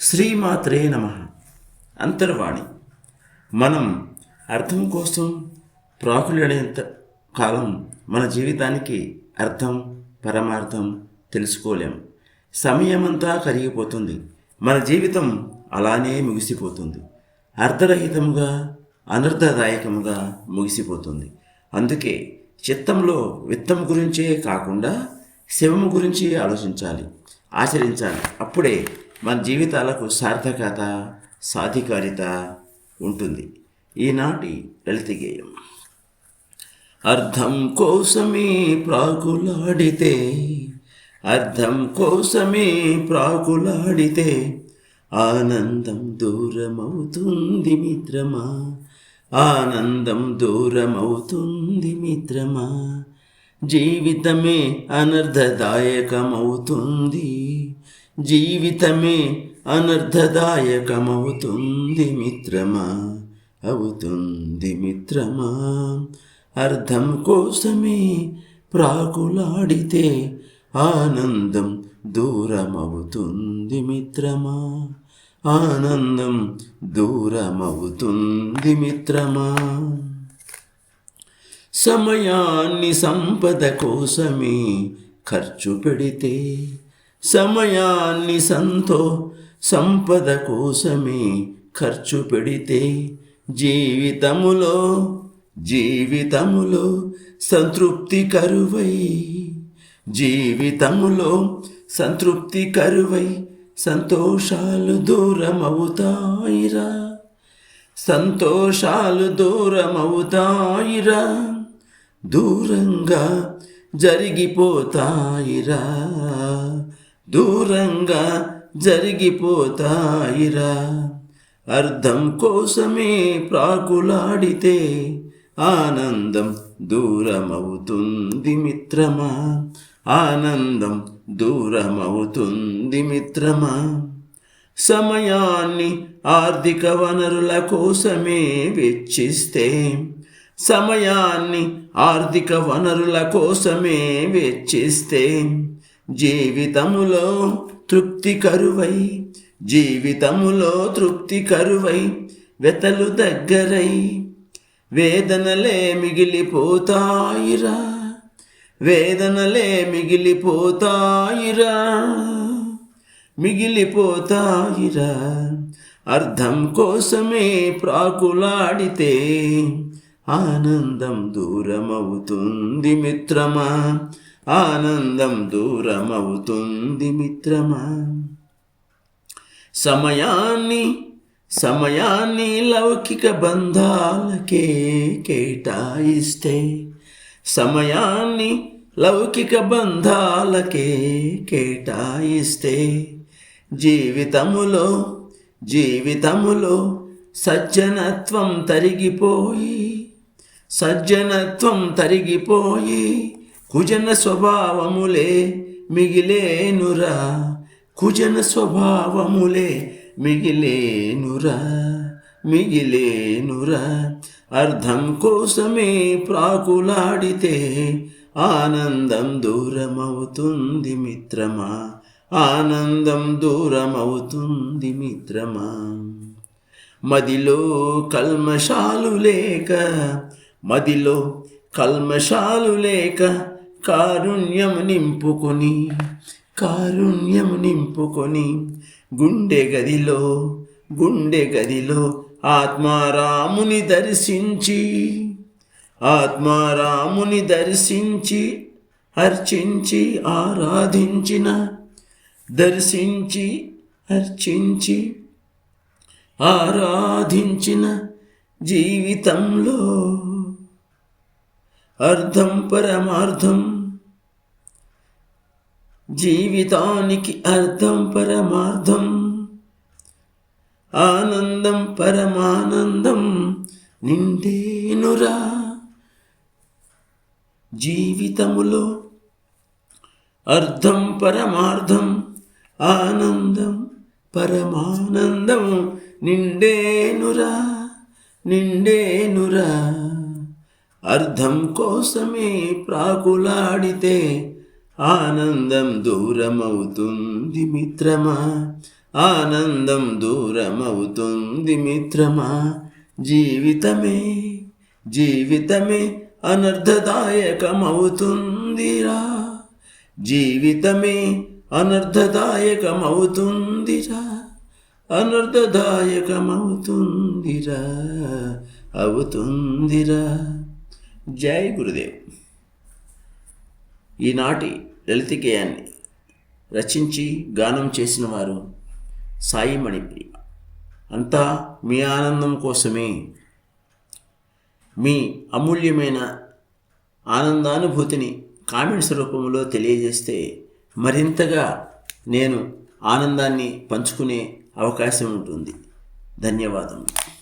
శ్రీమాత్రే నమః. అంతర్వాణి. మనం అర్థం కోసం ప్రాకులాడేంత కాలం మన జీవితానికి అర్థం పరమార్థం తెలుసుకోలేం. సమయమంతా కరిగిపోతుంది. మన జీవితం అలానే ముగిసిపోతుంది. అర్ధరహితంగా అనర్థదాయకంగా ముగిసిపోతుంది. అందుకే చిత్తంలో విత్తం గురించే కాకుండా శివము గురించి ఆలోచించాలి, ఆచరించాలి. అప్పుడే మన జీవితాలకు సార్థకత, సాధికారిత ఉంటుంది. ఈనాటి లలిత గేయం. అర్థం కోసమే ప్రాకులాడితే, అర్థం కోసమే ప్రాకులాడితే ఆనందం దూరమవుతుంది మిత్రమా, ఆనందం దూరమవుతుంది మిత్రమా. జీవితమే అనర్థదాయకమవుతుంది, జీవితమే అనర్థదాయకమవుతుంది మిత్రమా, అవుతుంది మిత్రమా. అర్థం కోసమే ప్రాకులాడితే ఆనందం దూరమవుతుంది మిత్రమా, ఆనందం దూరమవుతుంది మిత్రమా. సమయాన్ని సంపద కోసమే ఖర్చు పెడితే, సమయాన్ని సంపద కోసమే ఖర్చు పెడితే జీవితములో సంతృప్తి కరువై, జీవితములో సంతృప్తి కరువై సంతోషాలు దూరమవుతాయిరా, సంతోషాలు దూరమవుతాయిరా, దూరంగా జరిగిపోతాయిరా, దూరంగా జరిగిపోతాయిరా. అర్థం కోసమే ప్రాకులాడితే ఆనందం దూరమవుతుంది మిత్రమా, ఆనందం దూరమవుతుంది మిత్రమా. సమయాన్ని ఆర్థిక వనరుల కోసమే వెచ్చిస్తే, సమయాన్ని ఆర్థిక వనరుల కోసమే వెచ్చిస్తే జీవితములో తృప్తి కరువై, జీవితములో తృప్తి కరువై వెతలు దగ్గరై వేదనలే మిగిలిపోతాయిరా, వేదనలే మిగిలిపోతాయిరా, మిగిలిపోతాయిరా. అర్థం కోసమే ప్రాకులాడితే ఆనందం దూరమవుతుంది మిత్రమా, ఆనందం దూరమవుతుంది మిత్రమా. సమయాన్ని లౌకిక బంధాలకే కేటాయిస్తే, సమయాన్ని లౌకిక బంధాలకే కేటాయిస్తే జీవితములో సజ్జనత్వం తరిగిపోయి కుజన స్వభావములే మిగిలేనురా, కుజన స్వభావములే మిగిలేనురా. అర్థం కోసమే ప్రాకులాడితే ఆనందం దూరమవుతుంది మిత్రమా, ఆనందం దూరమవుతుంది మిత్రమా. మదిలో కల్మషాలు లేక, మదిలో కల్మషాలు లేక కారుణ్యం నింపుకొని గుండె గదిలో ఆత్మారాముని దర్శించి అర్చించి ఆరాధించిన జీవితంలో అర్థం పరమార్థం, జీవితానికి అర్థం పరమార్థం, ఆనందం పరమానందం నిండేనురా. జీవితములో అర్థం పరమార్థం, ఆనందం పరమానందం నిండేనురా. అర్థం కోసమే ప్రాకులాడితే ఆనందం దూరమవుతుంది మిత్రమా, ఆనందం దూరమవుతుంది మిత్రమా. జీవితమే అనర్థదాయకమవుతుందిరా. జీవితమే అనర్థదాయకమవుతుందిరా. అవుతుందిరా. జై గురుదేవ్. ఈనాటి లలిత గేయాన్ని రచించి గానం చేసిన వారు సాయి మణిప్రియ. అంతా మీ ఆనందం కోసమే. మీ అమూల్యమైన ఆనందానుభూతిని కామెంట్స్ రూపంలో తెలియజేస్తే మరింతగా నేను ఆనందాన్ని పంచుకునే అవకాశం ఉంటుంది. ధన్యవాదములు.